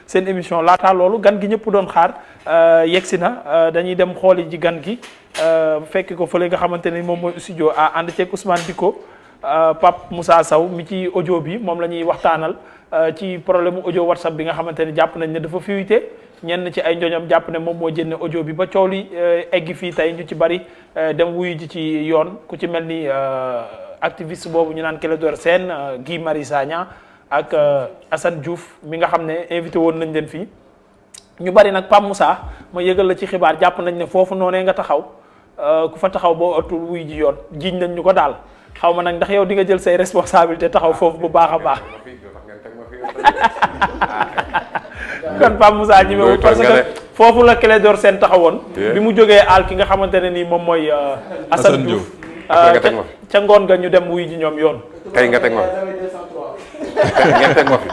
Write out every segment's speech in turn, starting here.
seen émission laataa loolu gan gi ñëpp doon xaar yegsi na dañuy dem xooli ji gan gi fekk ko fële nga xamante ne moom mooy studio ànd ceeg Ousmane Dicko Pape Moussa Sow mi ci audio bi moom la ñuy waxtaanal ci problème audio WhatsApp bi nga xamante ne jàpp nañ ne dafa fuité ñenn ci ay njoñam jàpp ne moom moo jënne audio bi ba coow li eggi fii tey ñu ci bari dem wuyu ji ci yoon ku ci mel ni activiste boobu ñu naan Clédor Sène Guy Marius Sagna ak Assane Diouf mi nga xam ne invité woon nañ leen fii ñu bari nag Pape Moussa ma yëgal la ci xibaar jàpp nañ ne foofu noonee nga taxaw ku fa taxaw boo ëttul wuy ji yoon jiiñ nañ ñu ko daal xaw ma nag ndax yow di nga jël say responsabilité taxaw foofu bu baax a baax kon Pape Moussa ñi mewu parce que foofu la Clédor Sène taxawoon bi mu jógee aal ki nga xamante ne nii moom mooy Assane Diouf ca ngoon nga ñu dem wuy ji ñoom yoon tey nga teg ma ngeen teg ma fi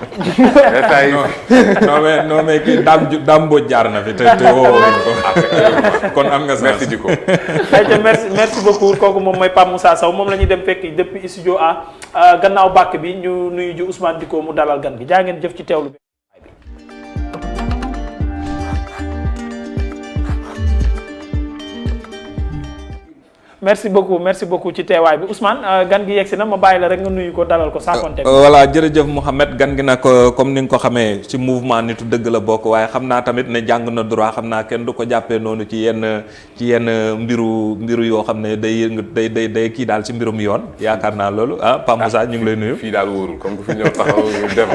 non mais kii daam Mbodj jaar na fi te woowuñ ko kon am nga merci di ko merci beaucoup kooku moom mooy Pape Moussa Sow moom la ñuy dem fekk depuis studio A gannaaw bàkk bi ñu nuyu ji Ousmane Dicko mu dalal gan gi jaa ngeen jëf ci teewlu bi merci beaucoup ci teewaay bi Ousmane gan gi yegsi na ma bàyyi la rek nga nuyu ko dalal ko saa konte voilà jërëjëf Mouhamed gan gi nag comme ni nga ko xamee ci mouvement nitu dëgg la bokk waaye xam naa tamit ne jàng na droit xam naa kenn du ko jàppee noonu ci yenn mbiru yoo xam ne day kii daal ci mbirum yoon yaakaar naa loolu Pape Moussa ñu ngi lay nuyu. fii daal wóorul comme que fi ñëw taxaw dem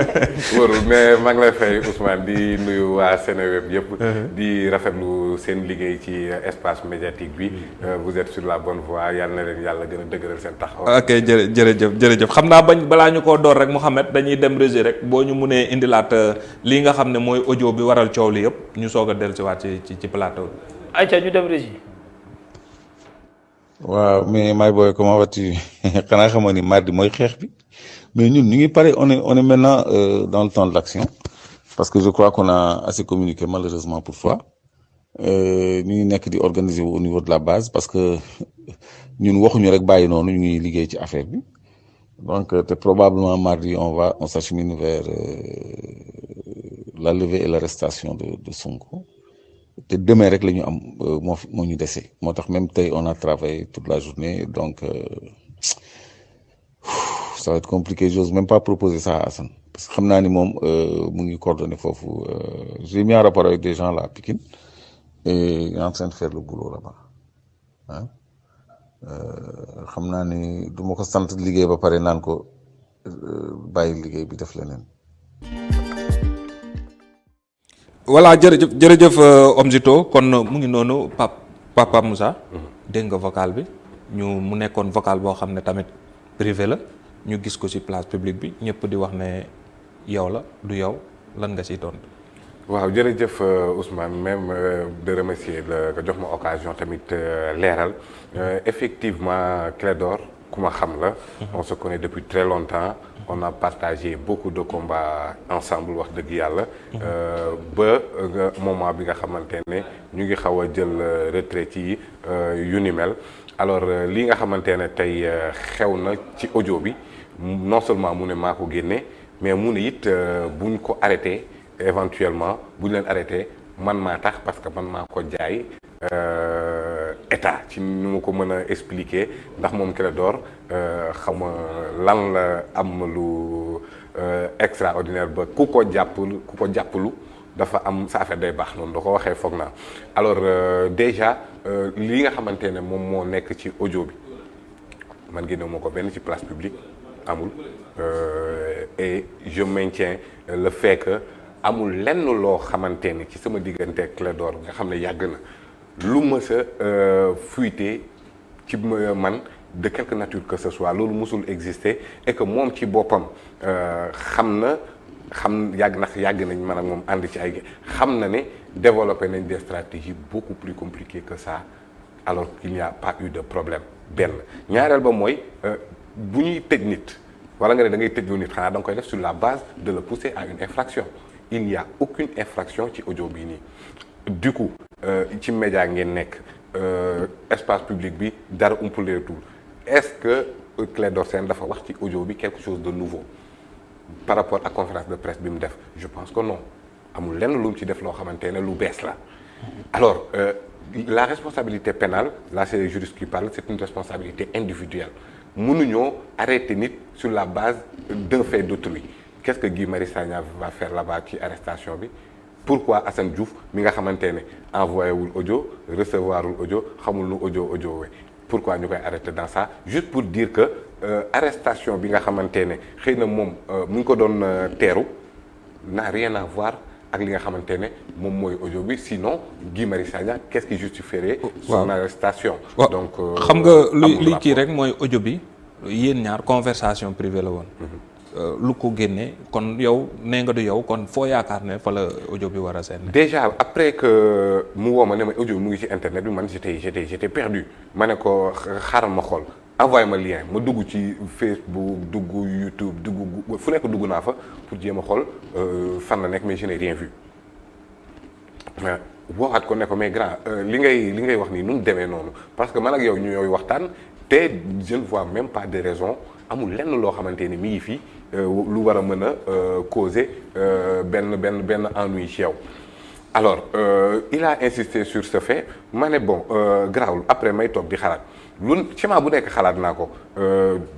wóorul mais maa ngi lay fay Ousmane di nuyu waa Seneweb yëpp. di rafetlu seen liggéey ci espace médiatique bi vous êtes sur la bonne voie yàlla na leen yàlla gën a dëgëral seen taxaw. ok jërëjëf xam naa balaa ñu koo door rek Mouhamed dañuy dem régie rek boo ñu mënee indilaat lii nga xam ne mooy audio bi waral coow li yëpp ñu soog a dellusiwaat ci plateau bi. ayca ñu dem régie. waaw mais my boy comment vas-tu xanaa xamoon ni mardi mooy xeex bi mais ñun ñu ngi pare on est maintenant dans le temps de l'action parce que je crois qu'on a assez communiqué malheureusement pour fois ñu ngi nekk di organiser au niveau de la base parce que ñun waxuñu rek bàyyi noonu ñu ngi liggéey ci affaire bi donc te probablement mardi on s'achemine vers la levée et l'arrestation de Sonko te demain rek la ñu am moo ñu dese moo tax même tey on a travaillé toute la journée donc ça va être compliqué j'ose même pas proposer ça à Assane parce que xam naa ni moom mu ngi coordonné foofu j'ai mis en rapport avec des gens là à Pikine et il est en train de faire le boulot là-bas xam naa ni du ma ko sant liggéey ba pare naan ko bàyyi liggéey bi def leneen. voilà jërëjëf Omzito kon mu ngi noonu Pape Moussa. dégg nga vocal bi mu nekkoon vocal boo xam ne tamit privé la ñu gis ko ci place publique bi ñëpp di wax ne yow la du yow lan nga ciy tontu. waaw jërëjëf Ousmane même de remercier la nga jox ma occasion tamit leeral effectivement Clédor ku ma xam la on se connaît depuis très longtemps on a partagé beaucoup de combats ensemble wax dëgg yàlla ba moment bi nga xamante ne ñu ngi xaw a jël retraite yi yu ni mel alors li nga xamante ne tey xew na ci audio bi non seulement mu ne maa ko génne mais mu ne it buñ ko arrêté éventuellement bu ñu leen arrêté man maa tax parce que man maa ko jaay état ci nu ma ko mën a expliquer ndax moom Clédor xam lan la am lu extraordinaire ba ku ko jàppalu dafa am sa affaire day baax noonu da ko waxee foog naa alors déjà li nga xamante ne moom moo nekk ci audio bi man génnewu ma ko benn ci place publique amul et je maintiens le fait que amul lenn loo xamante ni ci sama diggante ak Clédor nga xam ne yàgg na lu mës a fuité ci man de quelque nature que ce soit loolu mësul exister et que moom ci boppam yàgg nañ man ak moom ànd ci ay xam na ne développé nañ des stratégies beaucoup plus compliquées que ça alors qu'il n'y a pas eu de problème benn ñaareel ba mooy bu ñuy tëj nit wala nga ne da ngay tëj nit xanaa da nga koy def sur la base de le pousser à une infraction il n'y a aucune infraction ci audio bii nii du coup ci média ngeen nekk espace public bi dara umpaleetul est-ce que Clédor Sène dafa wax ci audio bi quelque chose de nouveau par rapport à conférence de presse bi mu def je pense que non amul lenn lu mu ci def loo xamante ne lu bees la alors la responsabilité pénale là c'est les juristes qui parlent c'est une responsabilité individuelle mënuñoo arrêter nit sur la base d'un fait d'autrui qu'est-ce que Guy Marius Sagna va faire là-bas ci arrestation bi pourquoi Assane Diouf mi nga xamante ne envoyé wul audio recevoir wul audio xamul nu audio we pourquoi ñu koy arrêter dans ça juste pour dire que arrestation bi nga xamante ne xëy na moom mu ngi ko doon teeru n'a rien à voir ak li nga xamante ne moom mooy audio bi sinon Guy Marius Sagna qu'est-ce qui justifierait son arrestation donc xam nga li kii rek mooy audio bi yéen ñaar conversation privée la woon lu ko génne kon yow nee nga du yow kon foo yaakaar ne fa la audio bi war a seen déjà après que mu woo ma ne ma audio bi mu ngi ci internet bi man j'étais perdu ma ne ko xaaral ma xool envoyé ma lien ma dugg ci Facebook dugg YouTube dugg fu nekk dugg naa fa pour jéem a xool fan la nekk mais je n'ai rien vu waxaat ko ne ko mais grand li ngay wax nii nu mu demee noonu parce que man ak yow ñu ñooy waxtaan te je ne vois même pas de raison amul lenn loo xamante ni mi ngi fii lu war a mën a causer benn ennui ci yow alors il a insisté sur ce fait ma ne bon grawul après may toog di xalaat lu schéma bu nekk xalaat naa ko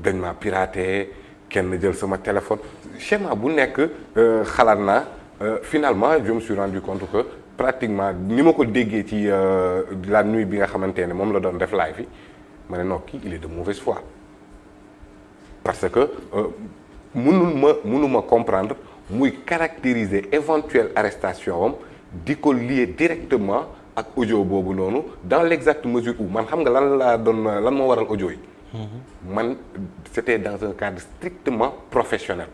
dañ ma piraté kenn jël sama téléphone schéma bu nekk xalaat naa finalement je me suis rendu compte que pratiquement ni ma ko déggee ci la nuit bi nga xamante ne moom la doon def live fi ma ne non kii il est de mauvaise foi parce que mënuma comprendre muy caractériser éventuelle arrestation am di ko lier directement ak audio boobu noonu dans l'exacte mesure où man xam nga lan moo waral audio yi man c'était dans un cadre strictement professionnel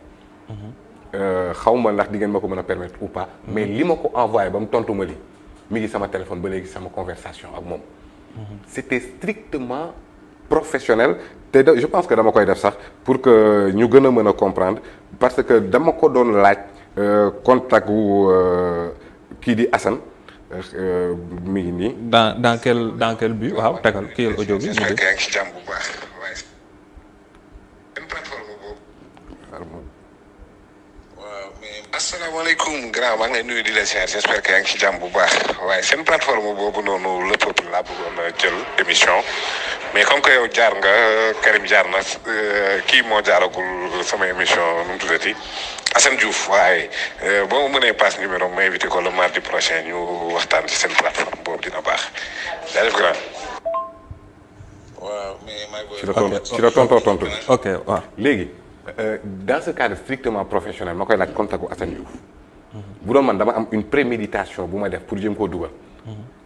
xaw ma ndax di ngeen ma ko mën a permettre ou pas mais li ma ko envoyé ba mu tontu ma li mi ngi sama téléphone ba léegi sama conversation ak moom c'était strictement professionnel te je pense que dama koy def sax pour que ñu gën a mën a comprendre parce que dama ko doon laaj contact wu kii di Assane mi ngi nii. dans quel but waaw tegal kii audio bi. j'espère que yaa ngi ci jàmm bu baax waaye seen plateforme boobu. waaw mais asalaamaaleykum grand maa ngi lay nuyu di la ziar j'espère que yaa ngi ci jàmm bu baax waaye seen plateforme boobu noonu le peuple laa bëggoon a jël émission mais comme que yow jaar nga Karim jaar na kii moo jaaragul sama émission nu mu tuddati Assane Diouf waaye boo ma mënee passe numéro ma invité ko le mardi prochain ñu waxtaan ci seen plateforme boobu dina baax jaajëf grand. waaw mais ci la tontu. ok waaw léegi dans ce cadre strictement professionnel ma koy laaj contact gu Assane Diouf bu doon man dama am une préméditation bu ma def pour jéem koo dugal.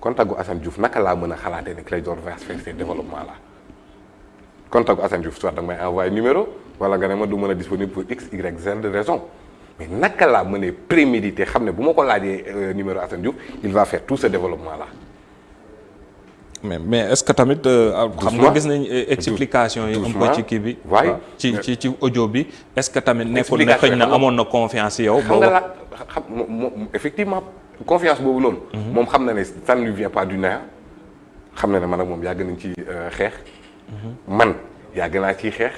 contact gu Assane Diouf naka laa mën a xalaatee ne Clédor va faire ces développements là contact gu Assane Diouf soit da nga may envoyer numéro wala nga ne ma du mën a disponible pour x y z de raison mais naka laa mënee préméditer xam ne bu ma ko laajee numéro Assane Diouf il va faire tout ce développement là. mais est-ce que tamit. xam nga gis nañ explication yi. un peu ci kii bi. waaye ci audio bi est-ce que tamit nekkul ne xëy na amoon na confiance yow. xam nga la xam moom effectivement confiance boobu noonu. moom xam na ne ça ne lui vient pas du néant xam na ne man ak moom yàgg nañ ci xeex. man yàgg naa ciy xeex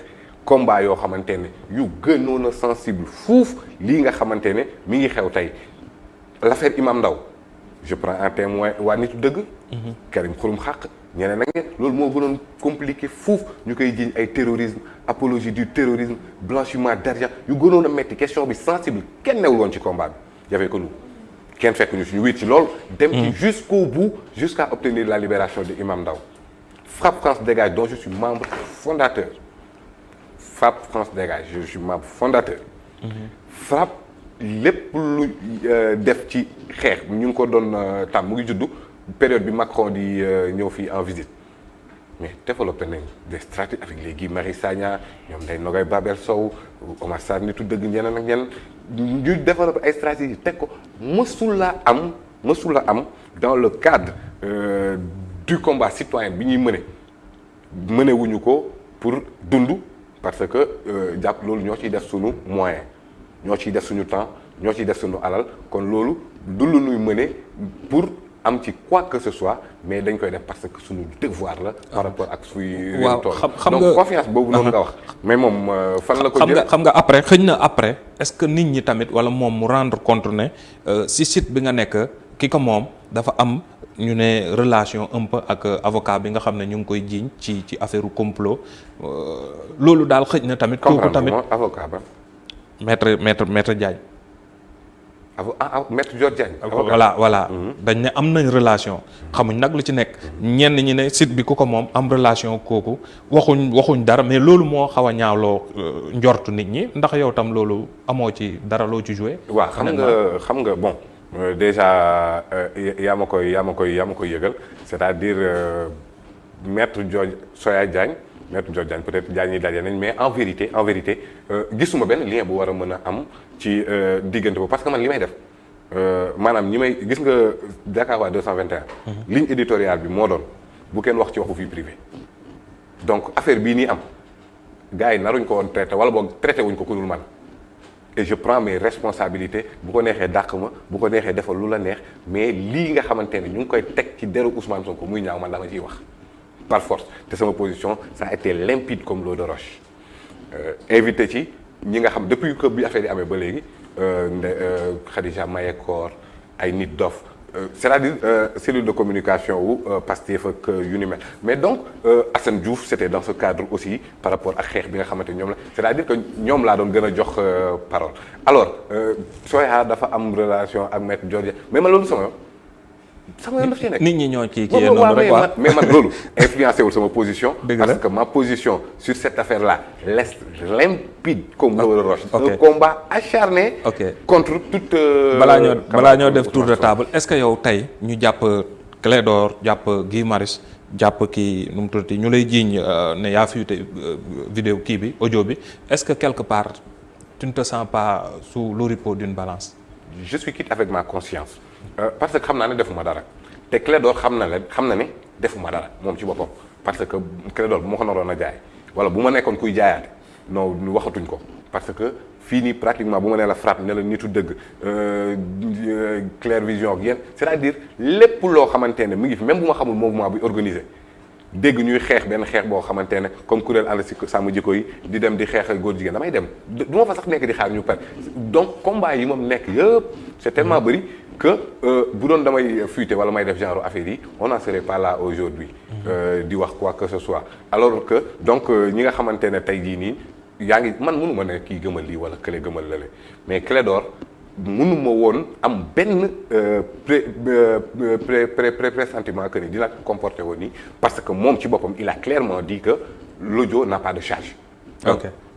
combat yoo xamante ne yu gënoon a sensible fuuf lii nga xamante ne mi ngi xew tey l'affaire Imam Ndaw je prends en témoin waa nitu dëgg. Karim Xurum Xaq ñeneen ak ñeneen loolu moo gënoon compliqué fuuf ñu koy jiiñ ay terrorisme apologie du terrorisme blanchiment d'argent yu gënoon a metti question bi sensible kenn newul woon ci combat bi y'avait que nous kenn fekk ñu suñu wéet ci loolu. dem ci jusqu'au bout jusqu'à obtenir la libération de Imam Ndaw Frapp France Dégage dont je suis membre fondateur Frapp France Dégage je suis membre fondateur. Frapp lépp lu def ci xeex ñu ngi ko doon tam mu ngi juddu période bi Macron di ñëw fii en visite mais développé nañ des stratégies avec les Guy Marius Sagna ñoom day Nogay Babel Sow Omar Sarr nitu dëgg ñeneen ak ñeneen ñu développé ay stratégies teg ko mësul la am dans le cadre du combat citoyen bi ñuy mëne wuñu ko pour dund parce que jàpp loolu ñoo ciy def suñu moyen ñoo ciy def suñu temps ñoo ciy def suñu alal kon loolu du lu ñuy mëne pour am ci quoi que ce soit mais dañ koy def parce que suñu devoir la par rapport ak suy waaw xam donc nga confiance boobu noonu nga wax mais moom fan la ko jël xam nga après xëñ na après est-ce que nit ñi tamit wala moom mu rendre compte ne si site bi nga nekk ki ko moom dafa am ñu ne relation un peu ak avocat bi nga xam ne ñu ngi koy jiiñ ci affaire complot loolu daal xëj na tamit kooku tamit avocat ba maître Diagne maître Georges Diagne voilà dañ ne am nañ relation xamuñ nag lu ci nekk ñenn ñi ne site bi ku ko moom am relation kooku waxuñ dara mais loolu moo xaw a ñaawloo njortu nit ñi ndax yow tam loolu amoo ci dara loo ci joué waaw xam nga bon déjà yaa ma koy yëgal c'est-à-dire maître Georges Diagne peut-être Diagne yi daje nañ mais en vérité gisuma benn lien bu war a mën a am ci diggante boobu parce que man li may def maanaam ñi may gis nga Dakarwa 221 ligne éditoriale bi moo doon bu kenn wax ci waxu vie privée donc affaire bii nii am gars yi naruñ ko woon traité wala boog traité wuñ ko ku dul man et je prends mes responsabilités bu ko neexee dàq ma bu ko neexee defal lu la neex mais lii nga xamante ne ñu ngi koy teg ci deru Ousmane Sonko muy ñaaw man dama ciy wax par force te sama position ça a été limpide comme l'eau de roche invité ci ñi nga xam depuis que bi affaire yi amee ba léegi Khadija Mayekor ay nit dof c'est-à-dire cellule de communication wu Pastef ak yu ni mel mais donc Assane Diouf c'était dans ce cadre aussi par rapport ak xeex bi nga xamante ñoom la c'est-à-dire que ñoom laa doon gën a jox parole alors Soya dafa am relation ak maître Georges mais man loolu sama yoon daf ci nekk nit ñi ñoo ci kii noonu rek quoi mais man loolu influencé wul sama position Dëgg parce que ma position sur cette affaire-là reste limpide comme l'eau de roche un combat acharné contre toute balaa ñoo def tour de table est-ce que yow tey ñu jàpp Clédor jàpp Guy Marius jàpp kii nu mu tuddati ñu lay jiiñ ne yaa fuité vidéo kii bi audio bi est-ce que quelque part tu ne te sens pas sous l'oripeau d'une balance je suis quitte avec ma conscience parce que xam naa ne defuma dara te Clédor xam na ne defuma dara moom ci boppam parce que Clédor bu ma ko naroon a jaay wala bu ma nekkoon kuy jaayaate non waxatuñ ko parce que fii nii pratiquement bu ma nee la frappe ne la nitu dëgg Claire Vision ak yéen c'est-à-dire lépp loo xamante ne mi ngi fi même bu ma xamul mouvement bi organisé dégg ñuy xeex benn xeex boo xamante ne comme kuréel ànd si sàmm jikko yi di dem di xeexal góor jigéen damay dem du ma fa sax nekk di xaar ñu pare donc combat yi moom nekk yëpp c'est tellement bëri que bu doon damay fuité wala may def genre affaire yi on n'en serait pas là aujourd'hui di wax quoi que ce soit alors que donc ñi nga xamante ne tey jii nii yaa ngi man mënu ma ne kii gëmal lii wala kële gëmal lale mais Clédor mënu ma woon am benn pressentiment que ni dina comporté woon nii parce que moom ci boppam il a clairement dit que l'audio n'a pas de charge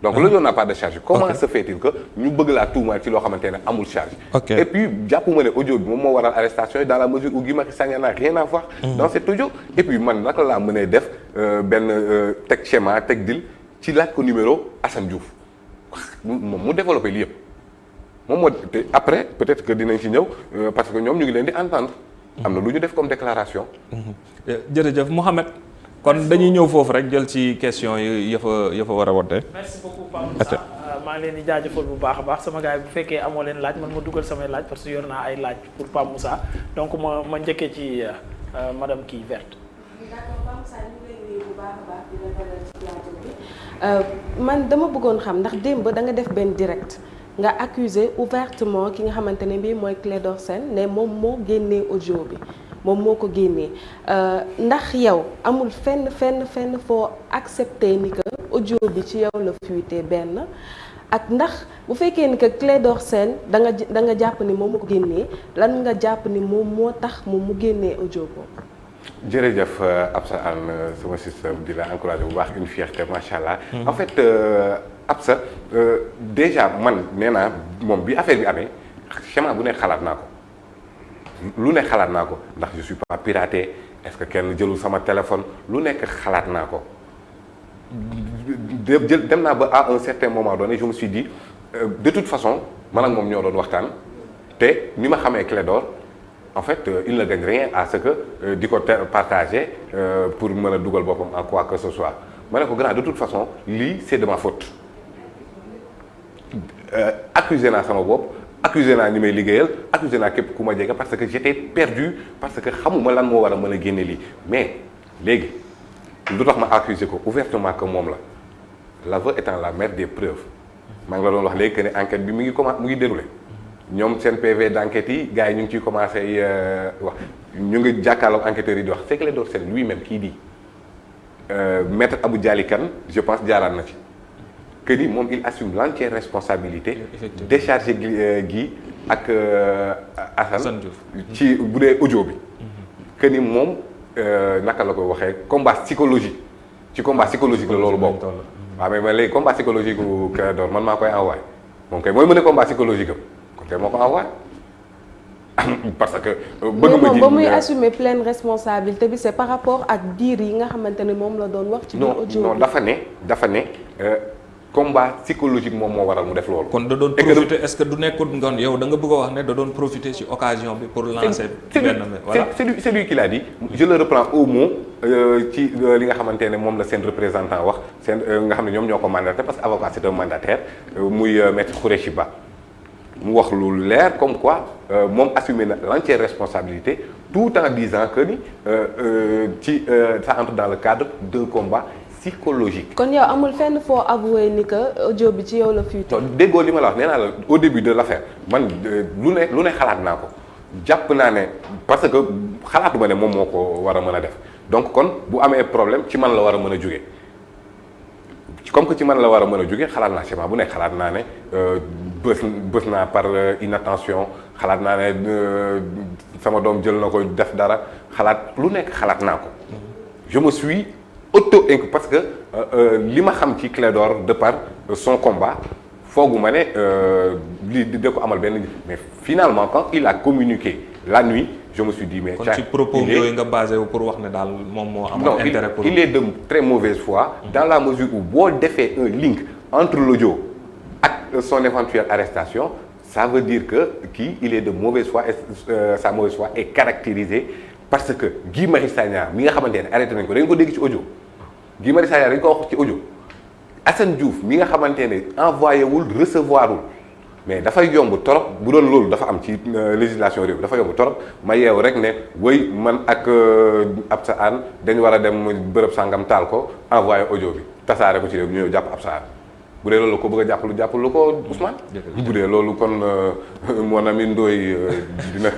donc l'audio n'a pas de charge comment se fait-il que ñu bëgg laa tuumaal ci loo xamante ne amul charge et puis jàppuma ne audio bi moom moo waral arrestation yi dans la mesure où Guy Marius Sagna n'a rien à voir dans cet audio et puis man naka laa mënee def benn teg schéma teg dil ci laaj ko numéro Assane Diouf moom mu développé lii yëpp moom moo te après peut-être que dinañ ci ñëw parce que ñoom ñu ngi leen di entendre am na lu ñu def comme déclaration jërëjëf Mouhamed kon dañuy ñëw foofu rek jël ci question yi ya fa war a woote. merci beaucoup Pape Moussa maa ngi leen di jaajëfal bu baax a baax sama gars yi bu fekkee amoo leen laaj man ma dugal samay laaj parce que yor naa ay laaj pour Pape Moussa donc ma njëkkee ci madame kii verte. d'accord Pape Moussa ñu ngi lay nuyu bu baax a baax di la dalal ci plateau bi man dama bëggoon xam ndax démb da nga def benn direct nga accuser ouvertement ki nga xamante ne bii mooy Clédor Sène ne moom moo génnee audio bi. moom moo ko génnee ndax yow amul fenn foo accepter ni que audio bi ci yow la fuité benn ak ndax bu fekkee ni que Clédor Sène da nga jàpp ni moom moo ko génnee lan nga jàpp ni moom moo tax moom mu génnee audio boobu. jërëjëf Absa Anne sama système di la encourager bu baax une fierté macha allah. En fait Absa déjà man nee naa moom bi affaire bi amee schéma bu nekk xalaat naa ko. lu nekk xalaat naa ko ndax je suis pas piraté est-ce que kenn jëlul sama téléphone lu nekk xalaat naa ko dem naa ba à un certain moment donné je me suis dit de toute façon man ak moom ñoo doon waxtaan te ni ma xamee Clédor en fait il ne gagne rien à ce que di ko partager pour mën a dugal boppam en quoi que ce soit ma ne ko grand de toute façon lii c'est de ma faute accuser naa sama bopp accusé naa ñi may liggéeyal accusé naa képp ku ma jege parce que j'étais perdu parce que xamuma lan moo war a mën a génne lii mais léegi lu tax ma accusé ko ouvertement que moom la l'aveu étant la mère des preuves maa ngi la doon wax léegi que ne enquête bi mu ngi déroulé ñoom seen PV d'enquête yi gars yi ñu ngi ciy commencé wax ñu ngi jàkkaarloog enquêteurs yi di wax c'est Clédor Sène lui-même kii di maître Abou Dialy Kane je pense jaaraan na ci que ni moom il assume l'entière responsabilité décharger Guy ak Assane ci bu dee audio bi que ni moom naka la ko waxee combat psychologique ci combat psychologique la loolu boobu waaw mais léegi combat psychologique u Clédor man maa koy envoyé moom kay mooy mën a combat psychologique am kon kay moo ko envoyé parce que bëgg ma ji ba muy assumer pleine responsabilité bi c'est par rapport ak diir yi nga xamante ne moom la doon wax ci biir audio non dafa ne combat psychologique moom moo waral mu def loolu. kon da doon profiter est-ce que du nekkul ngoon yow da nga bëgg a wax ne da doon profiter ci occasion bi pour lancer. benn voilà c'est lui qui l'a dit. je le reprends au mot ci li nga xamante ne moom la seen représentant wax seen nga xam ne ñoom ñoo ko mandaté parce que avocat c'est un mandataire muy maître Khoureyssi Ba mu wax lu leer comme quoi moom assumer na l'entière responsabilité tout en disant que ni ça entre dans le cadre d'un combat psychologique. kon yow amul fenn foo avouer ni que audio bi ci yow la fuité. déggoo li ma la wax nee naa la au début de l'affaire man lu ne xalaat naa ko jàpp naa ne parce que xalaatuma ne moom moo ko war a mën a def donc kon bu amee problème ci man la war a mën a jóge comme que ci man la war a mën a jóge xalaat naa schéma bu nekk xalaat naa ne bës naa par inattention xalaat naa ne sama doom jël na ko def dara xalaat lu nekk xalaat naa ko je me suis auto-inculpé parce que li ma xam ci Clédor de par son combat foogu ma ne li da ko amal benn mais finalement quand il a communiqué la nuit je me suis dit mais kon ci propos yooyu nga basé wu pour wax ne daal moom moo amal intérêt pour il est de très mauvaise foi dans la mesure où boo defee un link entre l'audio ak son éventuelle arrestation ça veut dire que kii il est de mauvaise foi et sa mauvaise foi est caractérisée parce que Guy Marius Sagna mi nga xamante ne arrêté nañ ko dañ ko dégg ci audio Guy Marius Sagna dañ ko wax ci audio Assane Diouf mi nga xamante ne envoyé wul recevoir wul mais dafay yomb torop bu doon loolu dafa am ci législation réew dafa yomb torop ma yeewu rek ne wëy man ak Absa Anne dañ war a dem bërëb sangam taal ko envoyé audio bi tasaare ko ci réew ñu ñëw jàpp Absa Anne bu dee loolu ko bëgg a jàppalu ko Ousmane. bu dee loolu kon mon ami Ndoye dina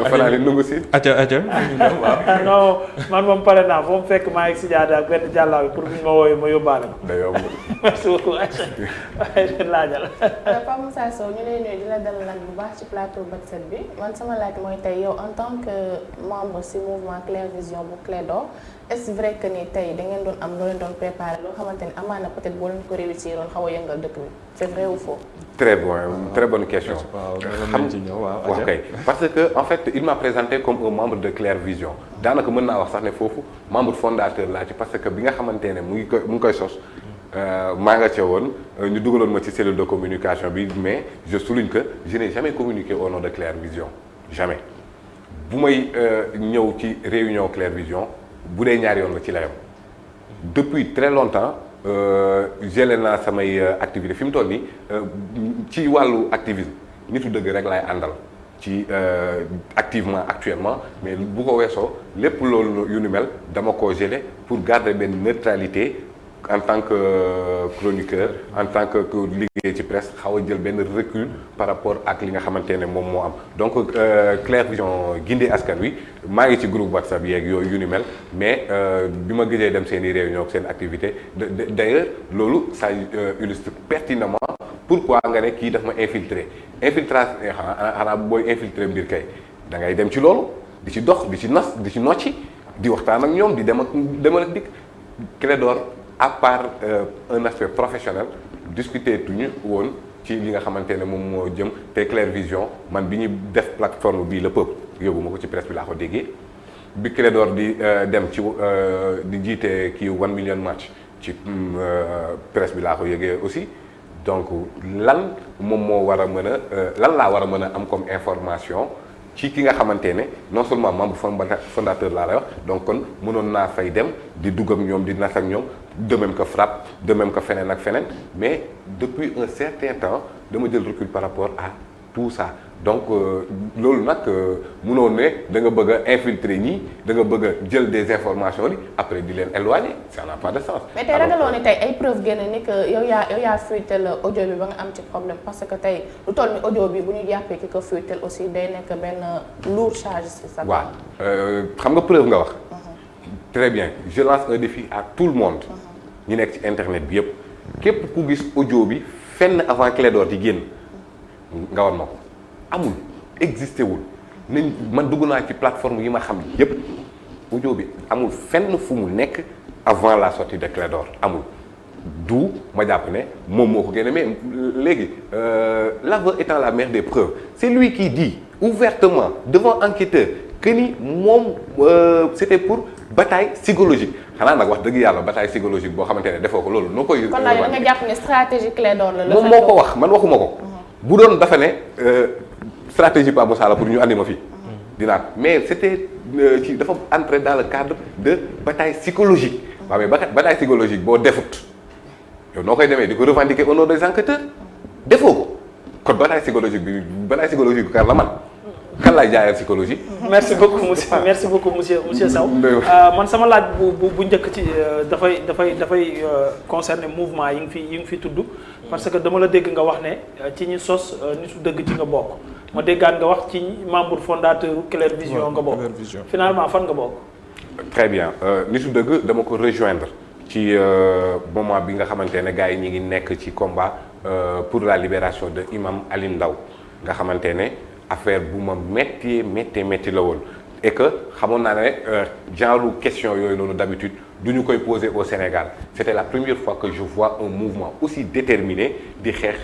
fanaan li nungu si. waaw non man moom pare naa foo mu fekk maa ngi si jaada ak benn jàllaabi pour bu ma wooyee ma yóbbaale ko. day yomb. merci beaucoup Aïcha laajal. Pape Moussa Sow ñu lay nuyu di la dalal bu baax ci plateau Bët Set bi man sama laaj mooy tey yow en tant que membre ci mouvement Clair Vision bu Clédor est-ce vrai que ni tey da ngeen doon am loo leen doon préparer loo xamante ni amaana peut-être boo leen ko réussir woon xaw a yëngal dëkk bi c'est vrai ou faux? Très bonne question. waaw kay parce que en fait il m'a présenté comme un membre de Clair Vision daanaka mën naa wax sax ne foofu membre fondateur laa ci parce que bi nga xamante ne mu ngi koy sos maa nga ca woon ñu dugaloon ma ci cellule de communication bi mais je souligne que je n'ai jamais communiqué au nom de Clair Vision jamais bu may ñëw ci réunion Clair Vision bu dee ñaari yoon la ci la yam depuis très longtemps gelé naa samay activité fi mu toll nii ci wàllu activisme nitu dëgg rek laay àndal ci activement actuellement mais bu ko weesoo lépp loolu yu ni mel dama ko gelé pour garder benn neutralité en tant que chroniqueur en tant que liggéey ci presse xaw a jël benn recul par rapport ak li nga xamante ne moom moo am donc Clair Vision gindee askan wi maa ngi ci groupe WhatsApp yeeg yooyu yu ni mel mais bi ma gëjee dem seen i réunion ak seen activité d'ailleurs loolu ça illustre pertinemment pourquoi nga ne kii daf ma infiltré infiltration xanaa booy infiltré mbir kay da ngay dem ci loolu di ci dox di ci nas di ci nocci di waxtaan ak ñoom di demal ak dikk Clédor à part un aspect professionnel discuter tuñu woon ci li nga xamante ne moom moo jëm te Clair Vision man bi ñuy def plateforme bii le peuple yóbbu ma ko ci presse bi laa ko déggee bi Clédor di dem ci di jiite kii 1 million match ci presse bi laa ko yëgee aussi donc lan moom moo war a mën a lan laa war a mën a am comme information ci ki nga xamante ne non seulement membre fondateur laa lay wax donc kon mënoon naa fay dem di dugg ak ñoom di nas ak ñoom de même que frappe de même que feneen ak feneen mais depuis un certain temps dama jël recul par rapport à tout ça donc loolu nag mënoo ne da nga bëgg a infiltrer ñii da nga bëgg a jël des informations li après di leen éloigner ça n'a pas de sens. mais tey ragaloo ne tey ay preuve génne ni que yow yaa fuitel audio bi ba nga am ci problème parce que tey lu toll ni audio bi bu ñu jàppee ki ko fuitel aussi day nekk benn lourd charge ci sa. waaw xam nga preuve nga wax. très bien je lance un défi à tout le monde. ñi nekk ci internet bi yëpp képp ku gis audio bi fenn avant Clédor di génn nga wan ma ko. amul existé wul nañ man dugg naa ci plateforme yi ma xam yépp audio bi amul fenn fu mu nekk avant la sortie de Clédor amul du ma jàpp ne moom moo ko génne mais léegi l'aveu étant la mère des preuves c'est lui qui dit ouvertement devant enquêteur que ni moom c'était pour bataille psychologique xanaa nag wax dëgg yàlla bataille psychologique boo xamante ne defoo ko loolu noo koy. kon nag da nga jàpp ne stratégie Clédor la. moom moo ko wax man waxuma ko. bu doon dafa ne stratégie Pape Moussa la pour ñu andi ma fii dinaa mais c'était ci dafa entrer dans le cadre de bataille psychologique waaw mais bataille psychologique boo defut yow noo koy demee di ko revendiquer au nom des enquêteurs defoo ko kon bataille psychologique kar la man kan laay jaayal psychologie. merci beaucoup monsieur Sow man sama laaj bu njëkk ci dafay concerner mouvement yi nga fi tudd parce que dama la dégg nga wax ne ci ñi sos nitu dëgg ci nga bokk ma déggaan nga wax ci membre fondateur Clair Vision nga bokk finalement fan nga bokk. très bien nitu dëgg dama ko rejoindre ci moment bi nga xamante ne gars yi ñi ngi nekk ci combat pour la libération de Imam Alioune Ndao nga xamante ne affaire bu ma métti la woon et que xamoon naa ne genre question yooyu noonu d'habitude du ñu koy poser au Sénégal c'était la première fois que je vois un mouvement aussi déterminé di xeex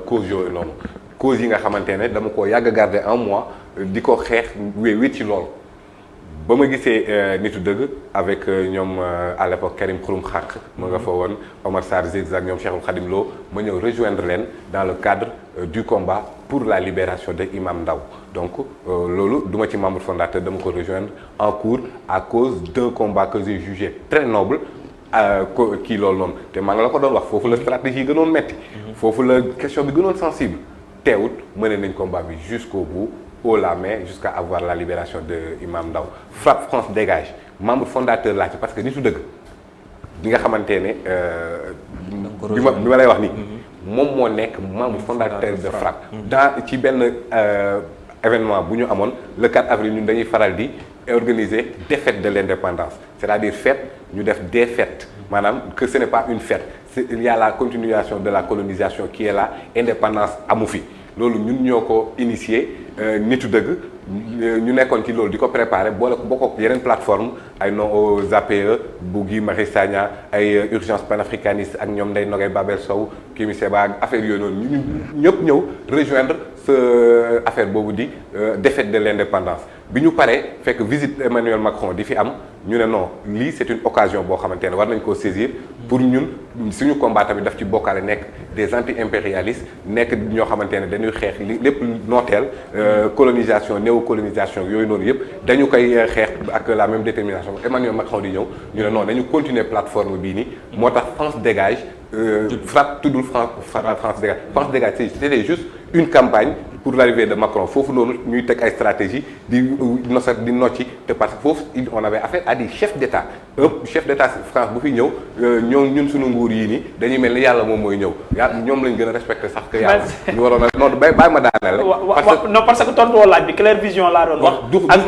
cause yooyu noonu cause yi nga xamante ne dama ko yàgg garder en moi di ko xeex wéet ci loolu ba ma gisee nitu dëgg avec ñoom à l'époque Karim Xurum Xaq ma nga fa woon Omar Sarr Zigzag ñoom Cheikhul Khadim Lo ma ñëw rejoindre leen dans le cadre du combat pour la libération de Imam Ndao donc loolu duma ci membre fondateur dama ko rejoindre en cours à cause d'un combat que j'ai jugé très noble kii loolu noonu te maa ngi la ko doon wax foofu la stratégie yi gënoon metti foofu la question bi gënoon sensible teewut mëne nañ combat bi jusqu'au bout haut la main jusqu'à avoir la libération de Imam Ndao Frapp France dégage membre fondateur laa ci parce que nitu dëgg bi nga xamante ne bi ma lay wax ni moom moo nekk membre fondateur de Frapp dans ci benn événement bu ñu amoon le 4 avril ñun dañuy faral di organiser des fêtes de l'indépendance c'est-à-dire fête ñu def des fêtes maanaam que ce n'est pas une fête il y a la continuation de la colonisation qui est là indépendance amu fi loolu ñun ñoo ko initié nitu dëgg ñu nekkoon ci loolu di ko préparer boole ko bokk yeneen plateforme ay non aux APE bu Guy Marius Sagna ay urgence panafricaniste ak ñoom Ndeye Nogay Babel Sow Kimi Seba affaire yooyu noonu ñu ñëpp ñëw rejoindre ce affaire boobu di défaite de l'indépendance bi ñu paree fekk visite Emmanuel Macron di fi am ñu ne non lii c'est une occasion boo xamante ne war nañ koo saisir pour ñun suñu combat tamit daf ci bokkaale nekk des anti-impérialistes nekk ñoo xamante ne dañuy xeex li lépp nooteel colonisation néocolonisation yooyu noonu yëpp dañu koy xeex ak la même détermination Emmanuel Macron di ñëw ñu ne non dañu continuer plateforme bii nii moo tax France dégage Frapp tuddul France dégage France dégage c'était juste une campagne pour l'arrivée de Macron foofu noonu ñuy teg ay stratégie di nocci te parce que foofu on avait affaire à des chefs d'État chef d'État France bu fi ñëw ñun suñu nguur yii nii dañuy mel ni yàlla moom mooy ñëw ñoom lañ gën a respecté sax que yàlla ñu waroon a non bàyyi ma daaneel rek non parce que tontu woo laaj bi Clair Vision laa doon wax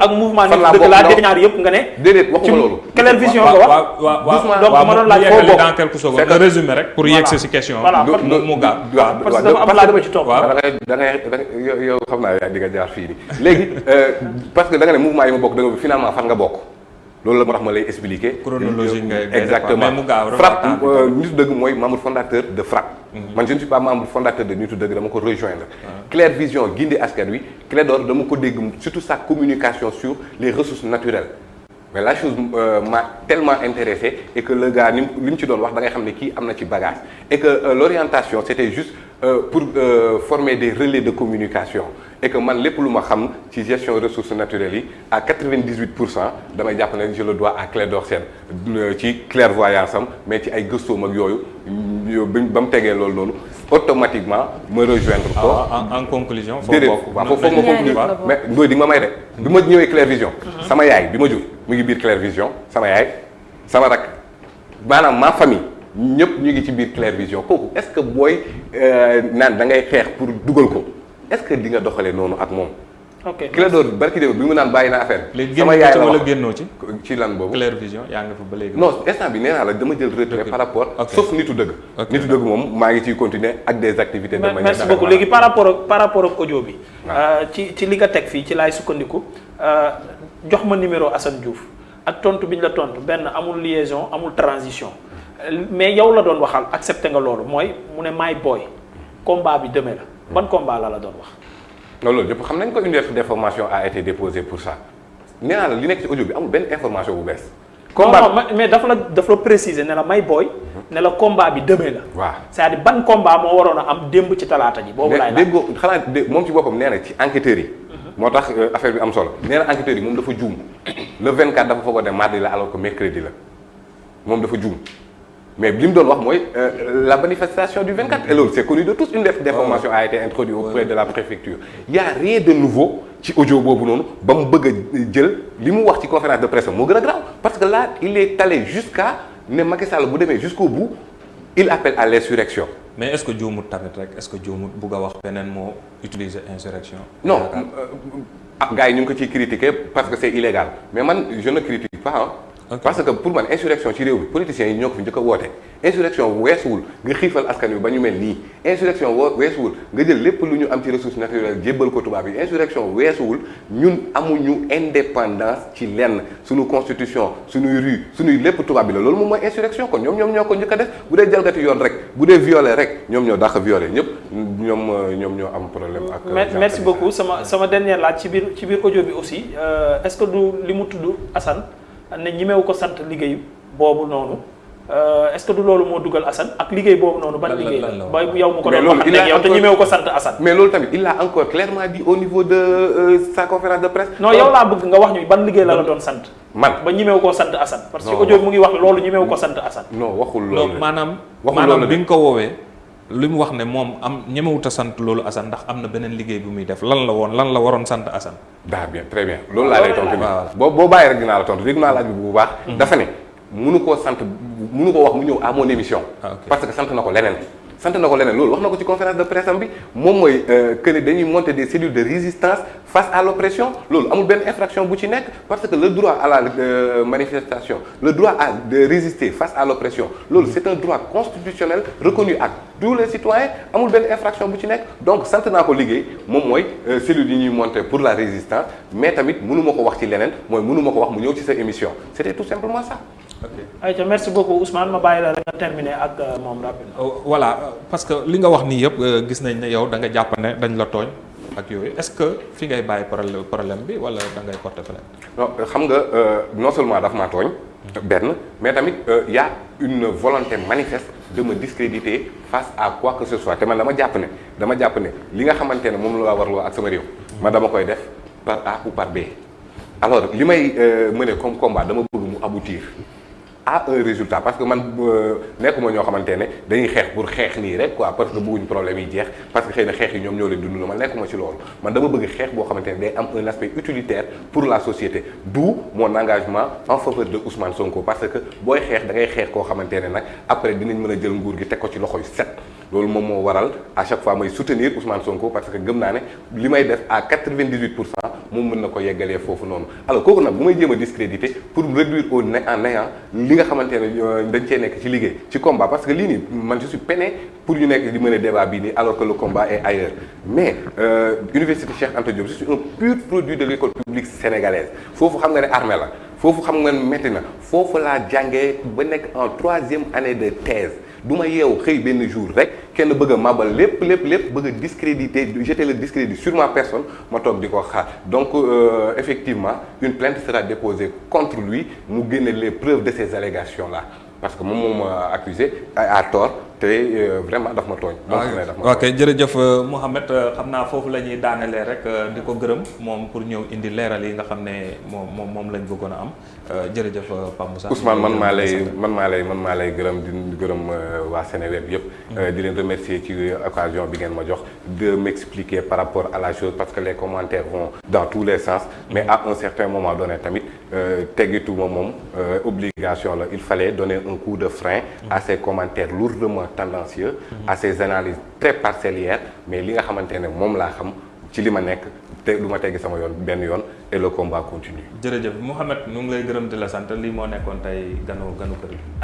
ak mouvement fan laa dëgg laa bokk dégg ñaar yëpp nga ne déedéet waxuma loolu Clair Vision nga wax donc ma doon laaj foo bokk dans quelques secondes nga résumé rek pour yegg ci question mu gaaw parce que dama am laaj ba ci topp da ngay yow xam naa yaa di nga jaar fii nii léegi parce que da nga ne mouvement yi ma bokk da nga finalement fan nga bokk loolu la moo tax ma lay expliquer chronologie ngay exactement mais mu gaaw Frapp nitu dëgg mooy membre fondateur de Frapp man je ne suis pas membre fondateur de nitu dëgg dama ko rejoindre Clair Vision gindi askan wi Clédor dama ko dégg surtout sa communication sur les ressources naturelles mais la chose m'a tellement intéressé et que le gars li mu ci doon wax da ngay xam ne kii am na ci bagage et que l'orientation c'était juste pour former des relais de communication et que man lépp lu ma xam ci gestion ressources naturelles yi à 98% damay jàpp ne je le dois à Clédor Sène ci clairvoyance am mais ci ay gëstoom ak yooyu ba mu tegee loolu noonu automatiquement me rejoindre ko. en conclusion. déedéet waaw foofu ma conclure mais Ndoye di nga ma may de. bi ma ñëwee Clair Vision. sama yaay bi ma jur mu ngi biir Clair Vision sama yaay sama rak maanaam ma famille ñëpp ñu ngi ci biir Clair Vision kooku est-ce que booy naan da ngay xeex pour dugal ko est-ce que di nga doxalee noonu ak moom. ok Clédor barki démb bi mu naan bàyyi na affaire. sama yaay la wala génnoo ci. ci lan boobu Clair Vision yaa ngi fa ba léegi. non instant bi nee naa la dama jël retrait par rapport. sauf nitu dëgg. nitu dëgg moom maa ngi ciy continuer ak des activités. de manière merci beaucoup léegi par rapport ak audio bi. ci li nga teg fii ci laay sukkandiku jox ma numéro Assane Diouf ak tontu bi ñu la tontu benn amul liaison amul transition mais yow la doon waxal accepté nga loolu mooy mu ne my boy combat bi demee la ban combat la doon wax. non loolu yëpp xam nañ ko une lettre d'information a été déposée pour ça nee naa la li nekk ci audio bi amul benn information bu bees. combat non mais daf la préciser ne la may booy. ne la combat bi demee la. waaw c'est-à-dire ban combat moo waroon a am démb ci talaata ji. boobu laay laaj déggoo xanaa moom ci boppam nee na ci enquêteurs yi. moo tax affaire bi am solo nee na enquêteurs yi moom dafa juum le 24 dafa foog a dem mardi la alors que mercredi la moom dafa juum. mais li mu doon wax mooy la manifestation du 24 et loolu c'est connu de tous une lettre d'information a été introduite auprès de la préfecture il y a rien de nouveau ci audio boobu noonu ba mu bëgg a jël li mu wax ci conférence de presse moo gën a grave parce que là il est allé jusqu'à ne Macky Sall bu demee jusqu'au bout il appelle à l'insurrection. mais est-ce que juumut tamit rek est-ce que juumut bugg a wax beneen moo utiliser insurrection. non gars yi ñu ngi ko ciy critiquer parce que c'est illégal mais man je ne critique pas hein. Okay. Parce que pour man insurrection ci réew bi politiciens yi ñoo ko fi njëkk a woote insurrection weesuwul nga xiifal askan wi ba ñu mel nii insurrection weesuwul nga jël lépp lu ñu am ci ressources naturelles jébbal ko tubaab yi insurrection weesuwul ñun amuñu indépendance ci lenn suñu constitution suñuy rue suñuy lépp tubaab bi la loolu moom mooy insurrection kon ñoom ñoo ko njëkk a def bu dee jalgati yoon rek bu dee violé rek ñoom ñoo dàq violé ñëpp ñoom ñoo am problème ak. merci beaucoup sama dernière laaj ci biir audio bi aussi est-ce que du li mu tudd Assane ne ñimewu ko sant liggéey boobu noonu est-ce que du loolu moo dugal Assane ak liggéey boobu noonu ban liggéey la ba yow mu ko doon wax ak yow te ñimewu ko sant Assane mais loolu tamit il l'a encore clairement dit au niveau de sa conférence de presse non yow laa bëgg nga wax ñu ban liggéey la doon sant man ba ñimewu koo sant Assane parce que audio mu ngi wax loolu ñimewu ko sant Assane non waxul loolu maanaam bi nga ko woowee li mu wax ne moom ñemewut a sant loolu Assane ndax am na beneen liggéey bu muy def lan la waroon sant Assane. daa bien très bien loolu laa lay tontu nii boo bàyyi rek dinaa la tontu dégg naa laaj bi bu baax. dafa ne mënu koo wax mu ñëw à mon émission. parce que sant na ko leneen. loolu wax na ko ci conférence de presse am bi moom mooy que ne dañuy monter des cellules de résistance face à l'oppression loolu amul benn infraction bu ci nekk parce que le droit à la manifestation le droit de résister face à l'oppression loolu c'est un droit constitutionnel reconnu à tous les citoyens amul benn infraction bu ci nekk donc sant naa ko liggéey moom mooy cellules yi ñuy monter pour la résistance mais tamit mënu ma ko wax ci leneen mooy mënu ma ko wax mu ñëw ci sa émission c'était tout simplement ça. ok ayca merci beaucoup Ousmane ma bàyyi la rek nga terminer ak moom rapidement. voilà parce que li nga wax nii yëpp gis nañ ne yow da nga jàpp ne dañ la tooñ ak yooyu est-ce que fi ngay bàyyi problème bi wala da ngay porter plainte. non xam nga non seulement daf maa tooñ. benn mais tamit y a une volonté manifeste de me discréditer face à quoi que ce soit te man dama jàpp ne li nga xamante ne moom la warloo ak sama réew. ma dama koy def par A ou par B. alors li may mener comme combat dama bëgg mu aboutir à un résultat parce que man nekkuma ñoo xamante ne dañuy xeex pour xeex nii rek quoi parce que bëgguñ problème yi jeex parce que xëy na xeex yi ñoom ñoo leen dund man nekkuma ci loolu man dama bëgg xeex boo xamante ne day am un aspect utilitaire pour la société d'où mon engagement en faveur de Ousmane Sonko parce que booy xeex da ngay xeex koo xamante ne nag après dinañ mën a jël nguur gi teg ko ci loxo yu set loolu moom moo waral à chaque fois may soutenir Ousmane Sonko parce que gëm naa ne li may def à 98% moom mën na ko yeggalee foofu noonu alors kooku nag bu may jéem a discréditer pour réduire en néant li nga xamante ne dañ cee nekk ci liggéey ci combat parce que lii nii man je suis peiné pour ñu nekk di mën a débat bii nii alors que le combat est ailleurs mais université Cheikh Anta Diop je suis un pur produit de l'école publique sénégalaise foofu xam nga ne armée la foofu xam nga ne métti na foofu laa jàngee ba nekk en 3e année de thèse du ma yeewu xëy benn jour rek kenn bëgg a mabal lépp bëgg a discréditer jeter le discrédit sur ma personne ma toog di ko xaar donc effectivement une plainte sera déposée contre lui mu génne les preuves de ces allégations là parce que moom ma accusé à tort te vraiment daf ma tooñ. ok jërëjëf Mouhamed xam naa foofu la ñuy daanelee rek di ko gërëm moom pour ñëw indi leeral yi nga xam ne moom lañ bëggoon a am jërëjëf Pape Moussa. Ousmane man maa lay gërëm di gërëm waa Seneweb yëpp. di leen remercier ci occasion bi ngeen ma jox de m'expliquer par rapport à la chose parce que les commentaires vont dans tous les sens mais à un certain moment donné tamit teggituma moom obligation la il fallait donner un coup de frein à ces commentaires lourdement tendancieux à ces analyses très parcellières mais li nga xamante ne moom laa xam ci li ma nekk te du ma teggi sama yoon benn yoon et le combat continue. jërëjëf Mouhamed ñu ngi lay gërëm di la sant lii moo nekkoon tey ganu kër gi.